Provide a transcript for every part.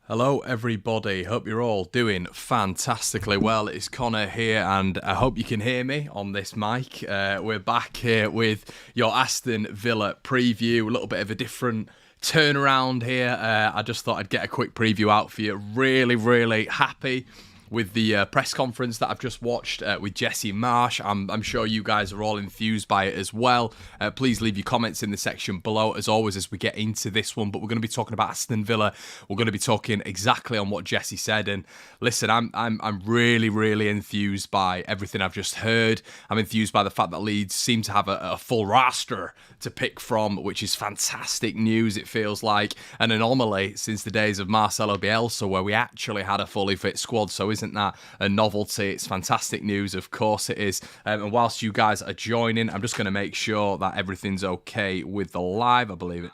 Hello everybody, hope you're all doing fantastically well. It's Connor here and I hope you can hear me on this mic. We're back here with your Aston Villa preview, a little bit of a different turnaround here. I just thought I'd get a quick preview out for you. Really happy with the press conference that I've just watched with Jesse Marsch. I'm sure you guys are all enthused by it as well. Please leave your comments in the section below, as always, as we get into this one. But we're going to be talking about Aston Villa. We're going to be talking exactly on what Jesse said. And listen, I'm really enthused by everything I've just heard. I'm enthused by the fact that Leeds seem to have a full roster to pick from, which is fantastic news. It feels like an anomaly since the days of Marcelo Bielsa, where we actually had a fully fit squad. So isn't that a novelty? It's fantastic news, of course it is. And whilst you guys are joining, I'm just going to make sure that everything's okay with the live. I believe it.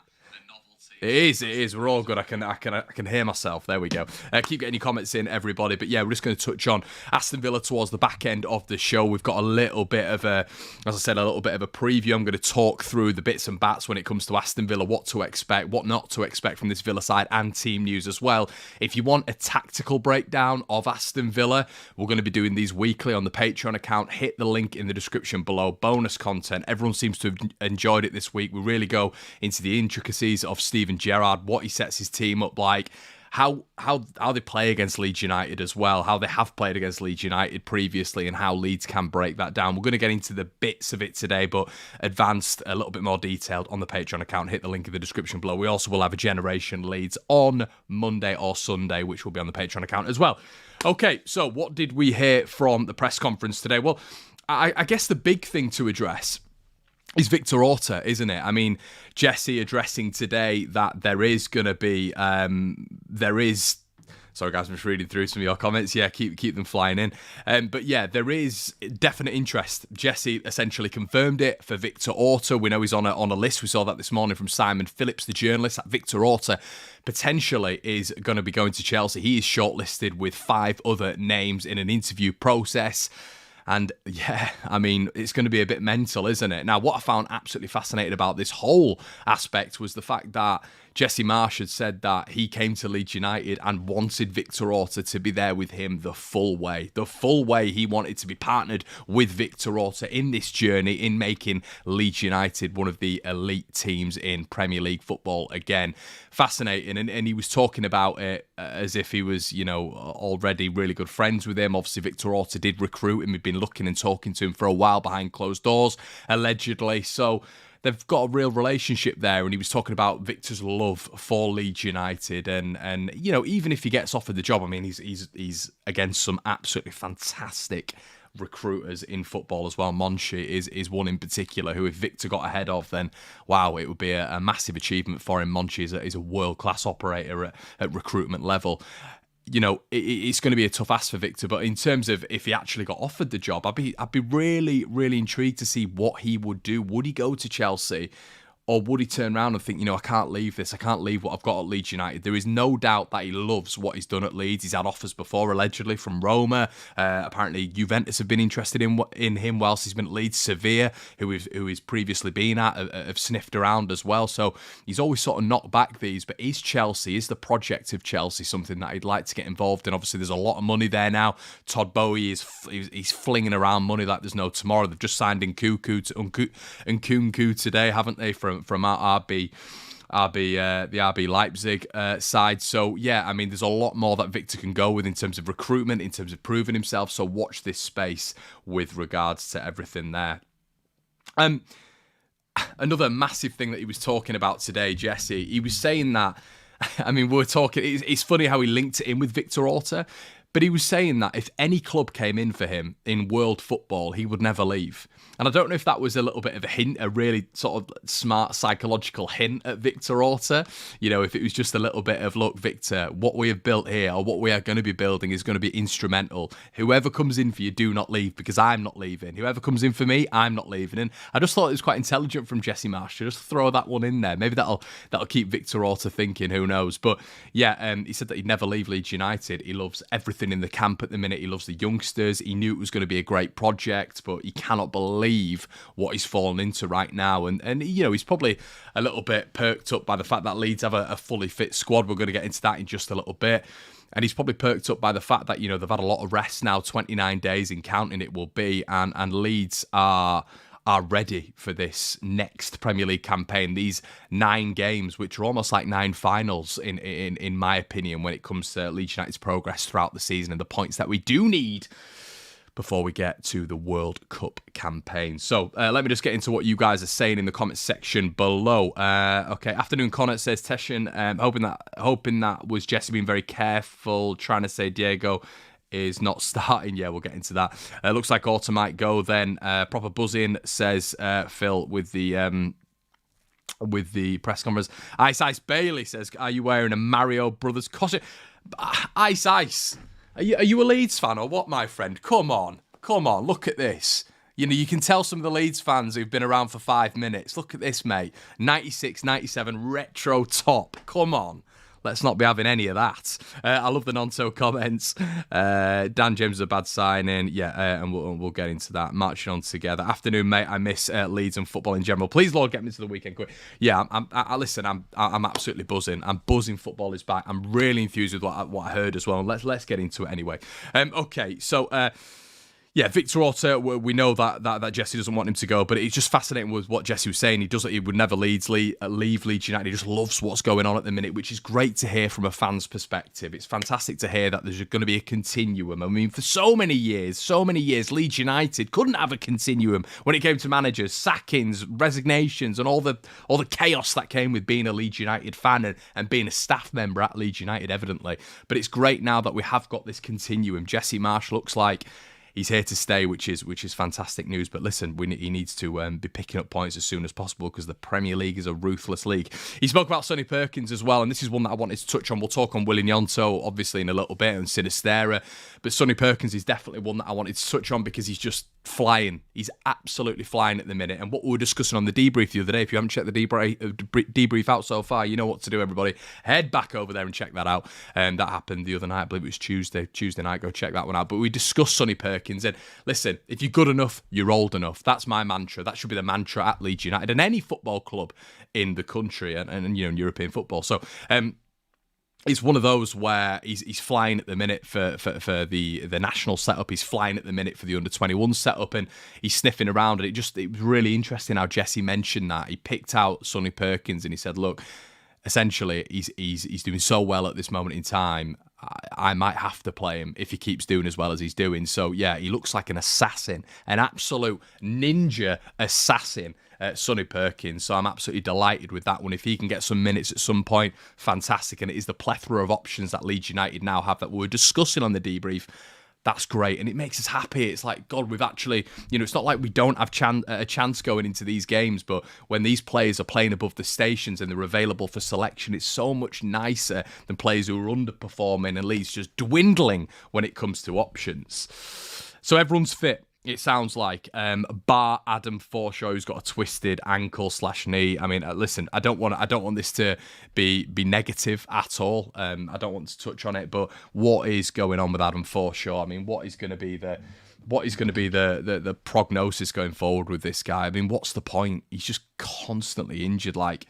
It is. We're all good. I can hear myself. There we go. Keep getting your comments in, everybody. But yeah, we're just going to touch on Aston Villa towards the back end of the show. We've got a little bit of a preview. I'm going to talk through the bits and bats when it comes to Aston Villa, what to expect, what not to expect from this Villa side, and team news as well. If you want a tactical breakdown of Aston Villa, we're going to be doing these weekly on the Patreon account. Hit the link in the description below. Bonus content. Everyone seems to have enjoyed it this week. We really go into the intricacies of Steven Gerrard, what he sets his team up like, how they play against Leeds United as well, how they have played against Leeds United previously, and how Leeds can break that down. We're going to get into the bits of it today, but advanced, a little bit more detailed on the Patreon account. Hit the link in the description below. We also will have a Generation Leeds on Monday or Sunday, which will be on the Patreon account as well. Okay, so what did we hear from the press conference today? Well, I guess the big thing to address is Victor Orta, isn't it? I mean, Jesse addressing today that there is going to be, sorry guys, I'm just reading through some of your comments. Yeah, keep them flying in. But yeah, there is definite interest. Jesse essentially confirmed it for Victor Orta. We know he's on a list. We saw that this morning from Simon Phillips, the journalist. That Victor Orta potentially is going to be going to Chelsea. He is shortlisted with 5 other names in an interview process. And yeah, I mean, it's going to be a bit mental, isn't it? Now, what I found absolutely fascinating about this whole aspect was the fact that Jesse Marsch had said that he came to Leeds United and wanted Victor Orta to be there with him the full way. The full way. He wanted to be partnered with Victor Orta in this journey in making Leeds United one of the elite teams in Premier League football again. Fascinating. And he was talking about it as if he was, already really good friends with him. Obviously, Victor Orta did recruit him. He'd been looking and talking to him for a while behind closed doors, allegedly. So they've got a real relationship there, and he was talking about Victor's love for Leeds United, and even if he gets offered the job, I mean, he's against some absolutely fantastic recruiters in football as well. Marsch is one in particular who, if Victor got ahead of, then wow, it would be a massive achievement for him. Marsch is a world-class operator at recruitment level. It's going to be a tough ask for Victor, but in terms of if he actually got offered the job, I'd be really intrigued to see what he would do. Would he go to Chelsea? Or would he turn around and think, I can't leave this. I can't leave what I've got at Leeds United. There is no doubt that he loves what he's done at Leeds. He's had offers before, allegedly, from Roma. Apparently, Juventus have been interested in him whilst he's been at Leeds. Sevilla, who he's previously been at, have sniffed around as well. So he's always sort of knocked back these. But is Chelsea, is the project of Chelsea something that he'd like to get involved in? Obviously, there's a lot of money there now. Todd Bowie he's flinging around money like there's no tomorrow. They've just signed Nkunku today, haven't they, from our the RB Leipzig side. So yeah, I mean, there's a lot more that Victor can go with in terms of recruitment, in terms of proving himself. So watch this space with regards to everything there. Another massive thing that he was talking about today, Jesse, he was saying that, I mean, it's funny how he linked it in with Victor Orta, but he was saying that if any club came in for him in world football, he would never leave. And I don't know if that was a little bit of a hint, a really sort of smart psychological hint at Victor Orta. If it was just a little bit of, look, Victor, what we have built here, or what we are going to be building, is going to be instrumental. Whoever comes in for you, do not leave, because I'm not leaving. Whoever comes in for me, I'm not leaving. And I just thought it was quite intelligent from Jesse Marsch to just throw that one in there. Maybe that'll keep Victor Orta thinking, who knows. But yeah, he said that he'd never leave Leeds United. He loves everything everything in the camp at the minute. He loves the youngsters. He knew it was going to be a great project, but he cannot believe what he's fallen into right now. And he's probably a little bit perked up by the fact that Leeds have a fully fit squad. We're going to get into that in just a little bit. And he's probably perked up by the fact that, they've had a lot of rest now, 29 days in counting it will be, and Leeds are ready for this next Premier League campaign. These 9 games, which are almost like 9 finals, in my opinion, when it comes to Leeds United's progress throughout the season and the points that we do need before we get to the World Cup campaign. So let me just get into what you guys are saying in the comments section below. Okay, afternoon Connor says, Teshin, hoping that was Jesse being very careful, trying to say Diego is not starting. Yeah, we'll get into that. Looks like Orta might go then. Proper buzzing, says Phil with the press conference. Ice Bailey says, are you wearing a Mario Brothers costume? Ice. Are you a Leeds fan or what, my friend? Come on, look at this. You can tell some of the Leeds fans who've been around for 5 minutes. Look at this, mate. 96, 97 retro top. Come on. Let's not be having any of that. I love the Gnonto comments. Dan James is a bad signing. Yeah, and we'll get into that. Marching on together. Afternoon, mate. I miss Leeds and football in general. Please, Lord, get me to the weekend quick. Yeah, I'm absolutely buzzing. I'm buzzing. Football is back. I'm really enthused with what I heard as well. Let's get into it anyway. Okay, so. Yeah, Victor Orta, we know that Jesse doesn't want him to go, but it's just fascinating with what Jesse was saying. He would never leave Leeds United. He just loves what's going on at the minute, which is great to hear from a fan's perspective. It's fantastic to hear that there's going to be a continuum. I mean, for so many years, Leeds United couldn't have a continuum when it came to managers, sackings, resignations, and all the chaos that came with being a Leeds United fan and being a staff member at Leeds United, evidently. But it's great now that we have got this continuum. Jesse Marsch looks like he's here to stay, which is fantastic news. But listen, he needs to be picking up points as soon as possible because the Premier League is a ruthless league. He spoke about Sonny Perkins as well, and this is one that I wanted to touch on. We'll talk on Gnonto, obviously, in a little bit, and Sinisterra. But Sonny Perkins is definitely one that I wanted to touch on because he's just flying. He's absolutely flying at the minute. And what we were discussing on the debrief the other day, if you haven't checked the debrief out so far, you know what to do, everybody. Head back over there and check that out. That happened the other night. I believe it was Tuesday night. Go check that one out. But we discussed Sonny Perkins. And listen, if you're good enough, you're old enough. That's my mantra. That should be the mantra at Leeds United and any football club in the country and in European football. So, it's one of those where he's flying at the minute for the national setup. He's flying at the minute for the under-21 setup, and he's sniffing around. And it was really interesting how Jesse mentioned that. He picked out Sonny Perkins and he said, look, essentially he's doing so well at this moment in time, I might have to play him if he keeps doing as well as he's doing. So yeah, he looks like an assassin, an absolute ninja assassin, Sonny Perkins. So I'm absolutely delighted with that one. If he can get some minutes at some point, fantastic. And it is the plethora of options that Leeds United now have that we were discussing on the debrief. That's great, and it makes us happy. It's like, God, we've actually, it's not like we don't have a chance going into these games, but when these players are playing above the stations and they're available for selection, it's so much nicer than players who are underperforming and Leeds just dwindling when it comes to options. So everyone's fit. It sounds like, bar Adam Forshaw, who's got a twisted ankle/knee. I mean, listen, I don't want this to be negative at all. I don't want to touch on it, but what is going on with Adam Forshaw? I mean, what is going to be the prognosis going forward with this guy? I mean, what's the point? He's just constantly injured. Like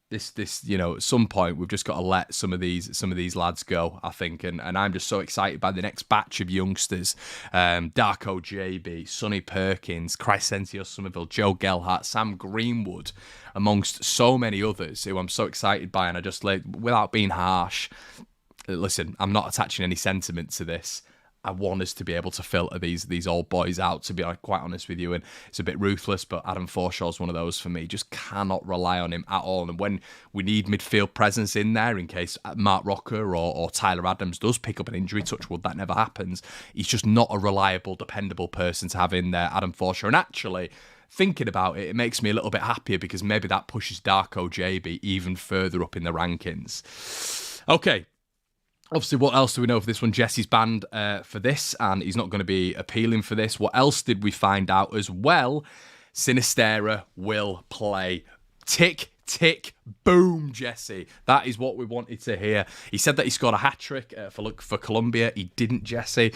this, at some point we've just got to let some of these lads go, I think, and I'm just so excited by the next batch of youngsters. Darko JB, Sonny Perkins, Crescencio Somerville, Joe Gelhardt, Sam Greenwood, amongst so many others who I'm so excited by. And I just, without being harsh, listen, I'm not attaching any sentiment to this. I want us to be able to filter these old boys out, to be quite honest with you. And it's a bit ruthless, but Adam Forshaw's one of those for me. Just cannot rely on him at all. And when we need midfield presence in there, in case Mark Rocker or Tyler Adams does pick up an injury, touch wood, that never happens, he's just not a reliable, dependable person to have in there, Adam Forshaw. And actually, thinking about it, it makes me a little bit happier because maybe that pushes Darko JB even further up in the rankings. Okay. Obviously, what else do we know for this one? Jesse's banned for this, and he's not going to be appealing for this. What else did we find out as well? Sinisterra will play. Tick, Tick. Boom, Jesse. That is what we wanted to hear. He said that he scored a hat-trick for Colombia. He didn't, Jesse.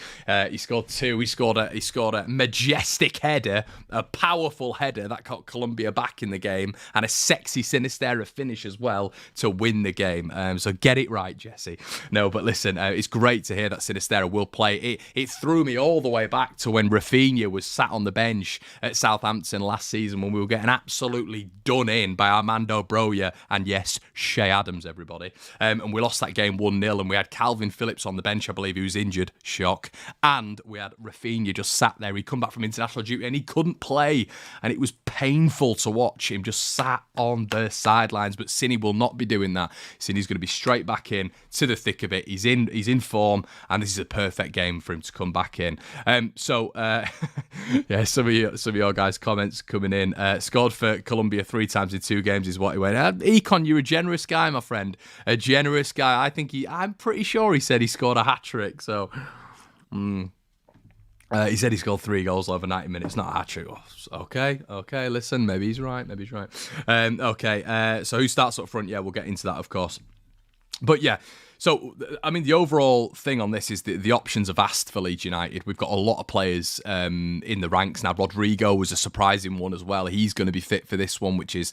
He scored 2. He scored a majestic header, a powerful header that got Colombia back in the game, and a sexy Sinisterra finish as well to win the game. So get it right, Jesse. No, but listen, it's great to hear that Sinisterra will play. It threw me all the way back to when Rafinha was sat on the bench at Southampton last season when we were getting absolutely done in by Armando Broja and, yes, Shea Adams, everybody. And we lost that game 1-0, and we had Calvin Phillips on the bench, I believe, he was injured. Shock. And we had Rafinha just sat there. He'd come back from international duty and he couldn't play. And it was painful to watch him just sat on the sidelines. But Cine will not be doing that. Cine's going to be straight back in to the thick of it. He's in form, and this is a perfect game for him to come back in. Yeah, some of your guys' comments coming in. Scored for Colombia 3 times in 2 games is what he went. Econ, you're a generous guy, my friend. A generous guy. I'm pretty sure he said he scored a hat-trick. So, he said he scored 3 goals over 90 minutes. Not a hat-trick. Oh, okay. Listen, maybe he's right. So who starts up front? Yeah, we'll get into that, of course. But yeah. So, I mean, the overall thing on this is the options are vast for Leeds United. We've got a lot of players in the ranks now. Rodrigo was a surprising one as well. He's going to be fit for this one, which is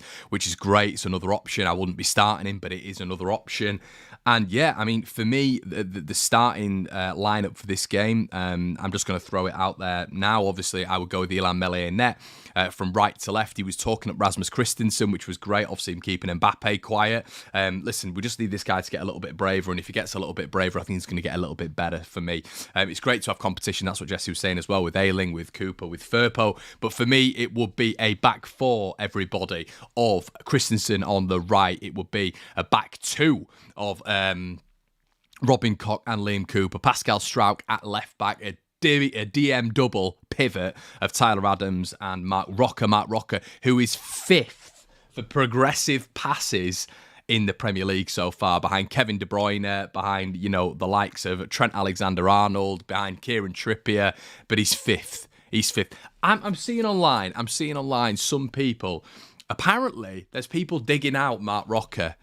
great. It's another option. I wouldn't be starting him, but it is another option. And yeah, I mean, for me, the starting lineup for this game, I'm just going to throw it out there now. Obviously, I would go with Illan Mele in net. From right to left, he was talking up Rasmus Christensen, which was great. Obviously, him keeping Mbappe quiet. Listen, we just need this guy to get a little bit braver, and if he gets a little bit braver, I think he's going to get a little bit better for me. It's great to have competition. That's what Jesse was saying as well, with Ayling, with Cooper, with Firpo. But for me, it would be a back 4, everybody, of Christensen on the right. It would be a back 2 of Robin Koch and Liam Cooper. Pascal Struijk at left back, a DM double pivot of Tyler Adams and Mark Roca, who is 5th for progressive passes in the Premier League so far, behind Kevin De Bruyne, behind, the likes of Trent Alexander-Arnold, behind Kieran Trippier, but he's 5th. I'm seeing online some people, apparently there's people digging out Mark Roca.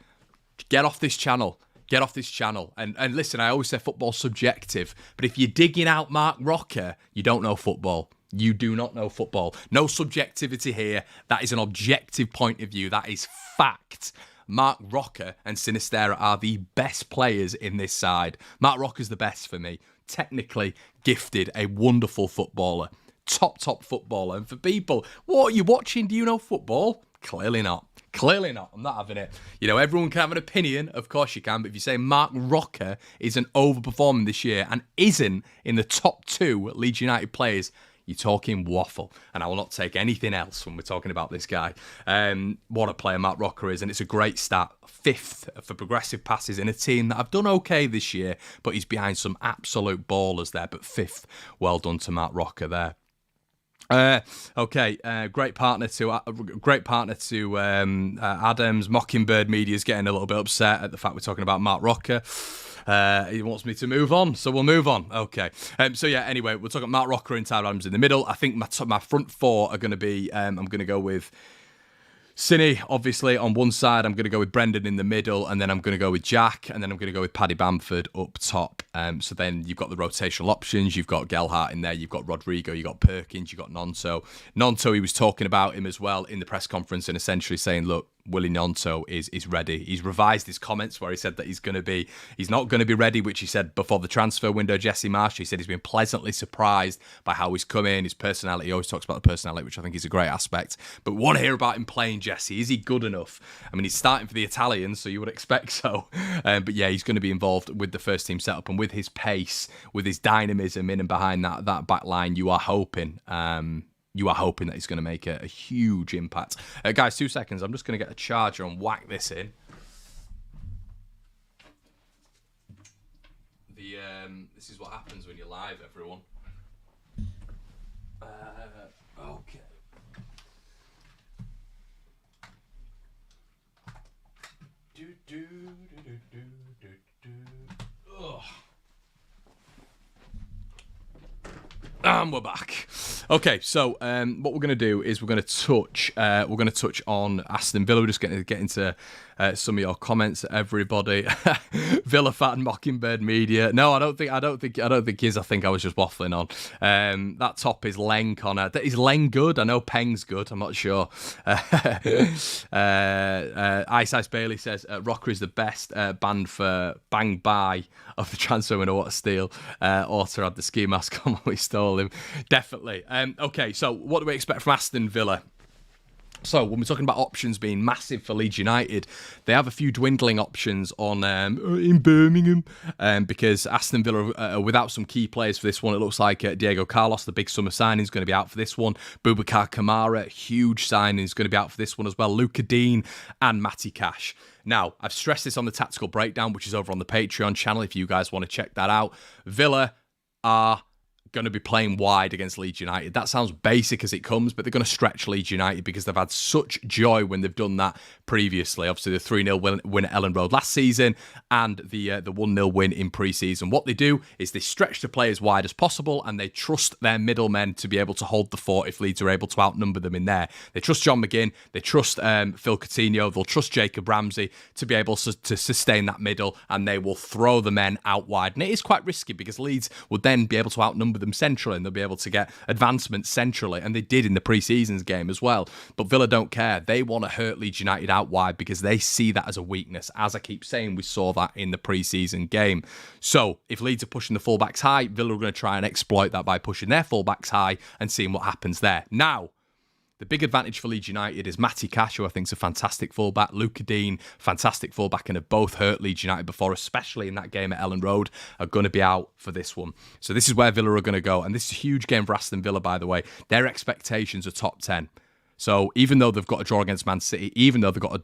Get off this channel. And listen, I always say football's subjective, but if you're digging out Mark Roca, you don't know football. You do not know football. No subjectivity here. That is an objective point of view. That is fact. Mark Roca and Sinisterra are the best players in this side. Mark Roca's the best for me. Technically gifted, a wonderful footballer. Top footballer. And for people, what are you watching? Do you know football? Clearly not. I'm not having it. Everyone can have an opinion. Of course you can. But if you say Mark Roca isn't overperforming this year and isn't in the top 2 Leeds United players, you're talking waffle. And I will not take anything else when we're talking about this guy. What a player Mark Roca is. And it's a great stat. 5th for progressive passes in a team that have done okay this year. But he's behind some absolute ballers there. But 5th. Well done to Mark Roca there. Great partner to Adams. Mockingbird Media's getting a little bit upset at the fact we're talking about Mark Roca. He wants me to move on, so we'll move on. Okay. Anyway, we're talking Mark Roca and Tyler Adams in the middle. I think my front 4 are going to be, I'm going to go with Cine, obviously, on one side. I'm going to go with Brendan in the middle, and then I'm going to go with Jack, and then I'm going to go with Paddy Bamford up top. So then you've got the rotational options. You've got Gelhardt in there. You've got Rodrigo. You've got Perkins. You've got Gnonto. Gnonto, he was talking about him as well in the press conference and essentially saying, look, Willie Gnonto is ready. He's revised his comments where he said that he's not going to be ready, which he said before the transfer window. Jesse Marsch, he said he's been pleasantly surprised by how he's come in, his personality. He always talks about the personality, which I think is a great aspect. But we want to hear about him playing, Jesse. Is he good enough? I mean, he's starting for the Italians, so you would expect so. But yeah, he's going to be involved with the first team setup, and with his pace, with his dynamism in and behind that back line, you are hoping that he's going to make a huge impact. Guys, 2 seconds. I'm just going to get a charger and whack this in. This is what happens when you're live, everyone. Okay. Ugh. And we're back. Okay, so what we're going to do is we're going to touch on Aston Villa. We're just going to get into some of your comments, everybody. Villa fan, Mockingbird Media. No, I don't think is. I think I was just waffling on. That top is Leng, Connor. Is Leng good? I know Peng's good. I'm not sure. Ice Bailey says Rocker is the best band for Bang Bye of the transfer window. What a steal. Orta had the ski mask on when we stole him. Definitely. Okay, so what do we expect from Aston Villa? So when we're talking about options being massive for Leeds United, they have a few dwindling options on in Birmingham because Aston Villa are without some key players for this one. It looks like Diego Carlos, the big summer signing, is going to be out for this one. Boubacar Kamara, huge signing, is going to be out for this one as well. Luca Dean and Matty Cash. Now, I've stressed this on the tactical breakdown, which is over on the Patreon channel if you guys want to check that out. Villa are going to be playing wide against Leeds United. That sounds basic as it comes, but they're going to stretch Leeds United because they've had such joy when they've done that previously. Obviously, the 3-0 win at Ellen Road last season and the 1-0 win in pre-season. What they do is they stretch the play as wide as possible and they trust their middlemen to be able to hold the fort if Leeds are able to outnumber them in there. They trust John McGinn, they trust Phil Coutinho, they'll trust Jacob Ramsey to be able to sustain that middle, and they will throw the men out wide. And it is quite risky because Leeds would then be able to outnumber them centrally and they'll be able to get advancement centrally, and they did in the pre-seasons game as well. But Villa don't care. They want to hurt Leeds United out wide because they see that as a weakness. As I keep saying, we saw that in the pre-season game. So if Leeds are pushing the fullbacks high, Villa are going to try and exploit that by pushing their fullbacks high and seeing what happens there. Now, the big advantage for Leeds United is Matty Cash, who I think is a fantastic fullback. Luca Dean, fantastic fullback, and have both hurt Leeds United before, especially in that game at Ellen Road, are going to be out for this one. So this is where Villa are going to go. And this is a huge game for Aston Villa, by the way. Their expectations are top 10. So even though they've got a draw against Man City, even though they've got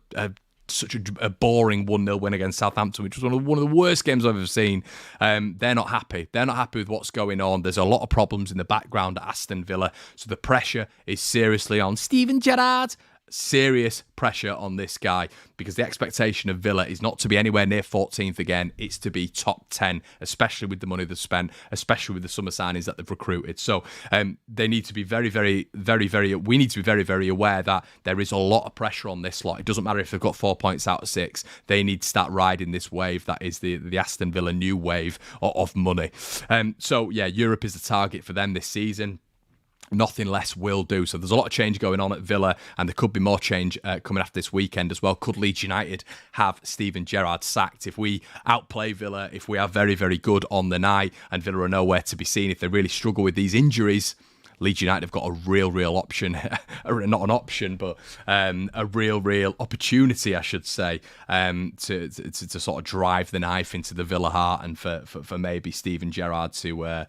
such a boring 1-0 win against Southampton, which was one of the worst games I've ever seen. They're not happy. They're not happy with what's going on. There's a lot of problems in the background at Aston Villa. So the pressure is seriously on Steven Gerrard. Serious pressure on this guy because the expectation of Villa is not to be anywhere near 14th again. It's to be top 10, especially with the money they've spent, especially with the summer signings that they've recruited. So they need to be very, very we need to be very, very aware that there is a lot of pressure on this lot. It doesn't matter if they've got 4 points out of 6. They need to start riding this wave that is the Aston Villa new wave of money. So yeah, Europe is the target for them this season. Nothing less will do. So there's a lot of change going on at Villa, and there could be more change coming after this weekend as well. Could Leeds United have Steven Gerrard sacked? If we outplay Villa, if we are very, very good on the night, and Villa are nowhere to be seen, if they really struggle with these injuries, Leeds United have got a real option, not an option, but a real opportunity, I should say, to sort of drive the knife into the Villa heart, and for maybe Steven Gerrard to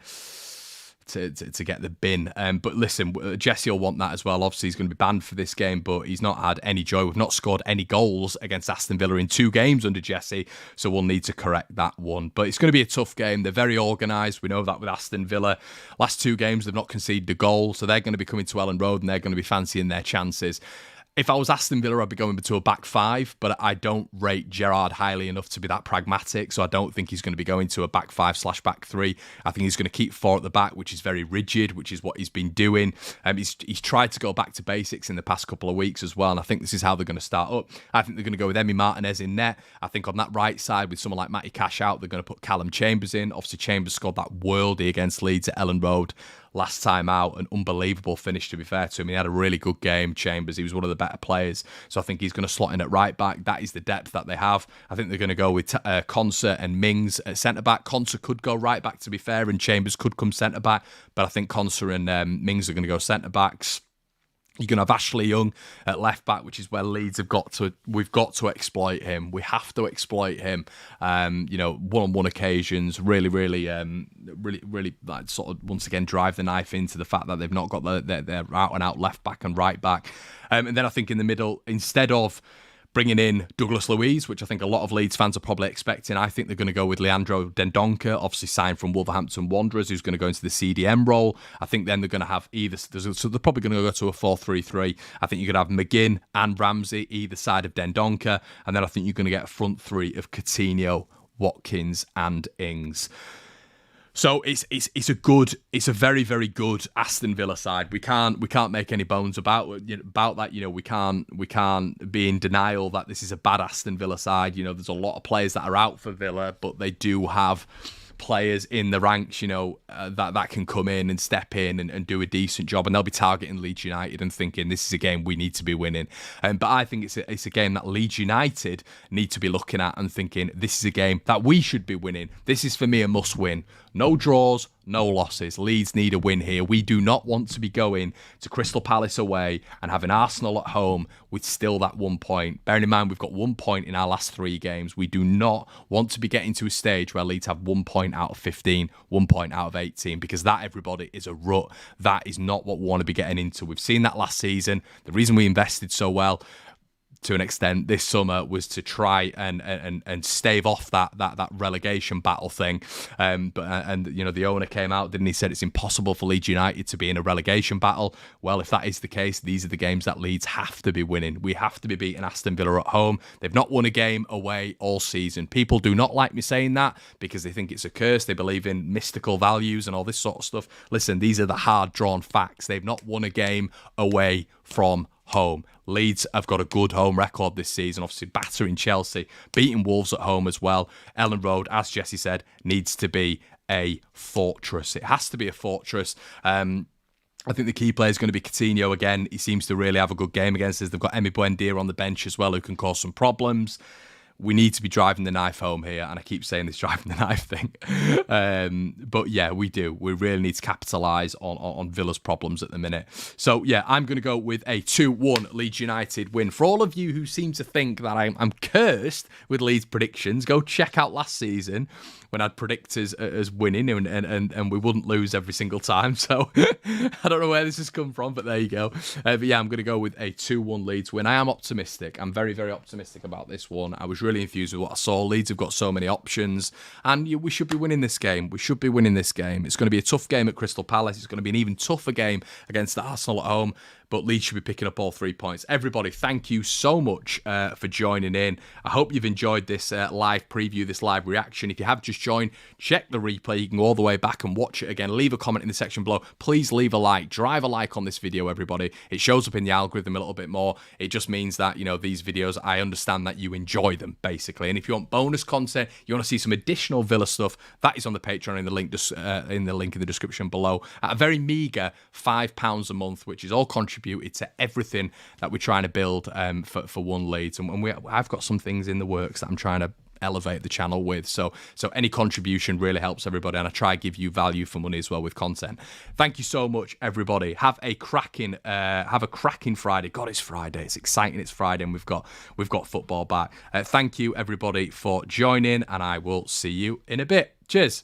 get the bin. But listen, Jesse will want that as well. Obviously, he's going to be banned for this game, but he's not had any joy. We've not scored any goals against Aston Villa in 2 games under Jesse, so we'll need to correct that one. But it's going to be a tough game. They're very organised. We know that with Aston Villa. Last 2 games, they've not conceded a goal, so they're going to be coming to Ellen Road and they're going to be fancying their chances. If I was Aston Villa, I'd be going to a back 5, but I don't rate Gerrard highly enough to be that pragmatic, so I don't think he's going to be going to a back 5/back 3. I think he's going to keep 4 at the back, which is very rigid, which is what he's been doing. He's tried to go back to basics in the past couple of weeks as well, and I think this is how they're going to start up. I think they're going to go with Emi Martinez in net. I think on that right side, with someone like Matty Cash out, they're going to put Callum Chambers in. Obviously, Chambers scored that worldie against Leeds at Ellen Road last time out. An unbelievable finish, to be fair to him. He had a really good game, Chambers. He was one of the better players. So I think he's going to slot in at right back. That is the depth that they have. I think they're going to go with Konsa and Mings at centre back. Konsa could go right back, to be fair, and Chambers could come centre back. But I think Konsa and Mings are going to go centre backs. You're going to have Ashley Young at left back, which is where Leeds we've got to exploit him. We have to exploit him. One-on-one occasions, really, like, sort of once again drive the knife into the fact that they've not got their out-and-out left back and right back. And then I think in the middle, instead of bringing in Douglas Luiz, which I think a lot of Leeds fans are probably expecting, I think they're going to go with Leandro Dendoncker, obviously signed from Wolverhampton Wanderers, who's going to go into the CDM role. I think then they're going to have so they're probably going to go to a 4-3-3. I think you're going to have McGinn and Ramsey either side of Dendoncker, and then I think you're going to get a front 3 of Coutinho, Watkins and Ings. So it's a very, very good Aston Villa side. We can't make any bones about that. We can't be in denial that this is a bad Aston Villa side. There's a lot of players that are out for Villa, but they do have players in the ranks, that can come in and step in and do a decent job, and they'll be targeting Leeds United and thinking this is a game we need to be winning. But I think it's a game that Leeds United need to be looking at and thinking this is a game that we should be winning. This is for me a must win. No draws, no losses. Leeds need a win here. We do not want to be going to Crystal Palace away and having Arsenal at home with still that 1 point. Bearing in mind, we've got 1 point in our last 3 games. We do not want to be getting to a stage where Leeds have 1 point out of 15, 1 point out of 18, because that, everybody, is a rut. That is not what we want to be getting into. We've seen that last season. The reason we invested so well to an extent this summer was to try and stave off that relegation battle thing. But the owner came out, didn't he? Said it's impossible for Leeds United to be in a relegation battle. Well, if that is the case, these are the games that Leeds have to be winning. We have to be beating Aston Villa at home. They've not won a game away all season. People do not like me saying that because they think it's a curse. They believe in mystical values and all this sort of stuff. Listen, these are the hard-drawn facts. They've not won a game away from home. Leeds have got a good home record this season, obviously battering Chelsea, beating Wolves at home as well. Ellen Road, as Jesse said, needs to be a fortress. It has to be a fortress. I think the key player is going to be Coutinho again. He seems to really have a good game against us. They've got Emi Buendia on the bench as well, who can cause some problems. We need to be driving the knife home here, and I keep saying this driving the knife thing. But yeah, we do. We really need to capitalise on Villa's problems at the minute. So yeah, I'm going to go with a 2-1 Leeds United win. For all of you who seem to think that I'm cursed with Leeds predictions, go check out last season when I'd predict us as winning and we wouldn't lose every single time. So I don't know where this has come from, but there you go. But yeah, I'm going to go with a 2-1 Leeds win. I am optimistic. I'm very, very optimistic about this one. I was really enthused with what I saw. Leeds have got so many options, and we should be winning this game. We should be winning this game. It's going to be a tough game at Crystal Palace. It's going to be an even tougher game against Arsenal at home. But Leeds should be picking up all 3 points. Everybody, thank you so much for joining in. I hope you've enjoyed this live preview, this live reaction. If you have just joined, check the replay. You can go all the way back and watch it again. Leave a comment in the section below. Please leave a like. Drive a like on this video, everybody. It shows up in the algorithm a little bit more. It just means that, these videos, I understand that you enjoy them, basically. And if you want bonus content, you want to see some additional Villa stuff, that is on the Patreon in the link in the description below. At a very meagre £5 a month, which is all contributed to everything that we're trying to build for One Leeds, and I've got some things in the works that I'm trying to elevate the channel with. So any contribution really helps everybody, and I try to give you value for money as well with content. Thank you so much, everybody. Have a cracking Friday. God, it's Friday. It's exciting. It's Friday, and we've got football back. Thank you, everybody, for joining, and I will see you in a bit. Cheers.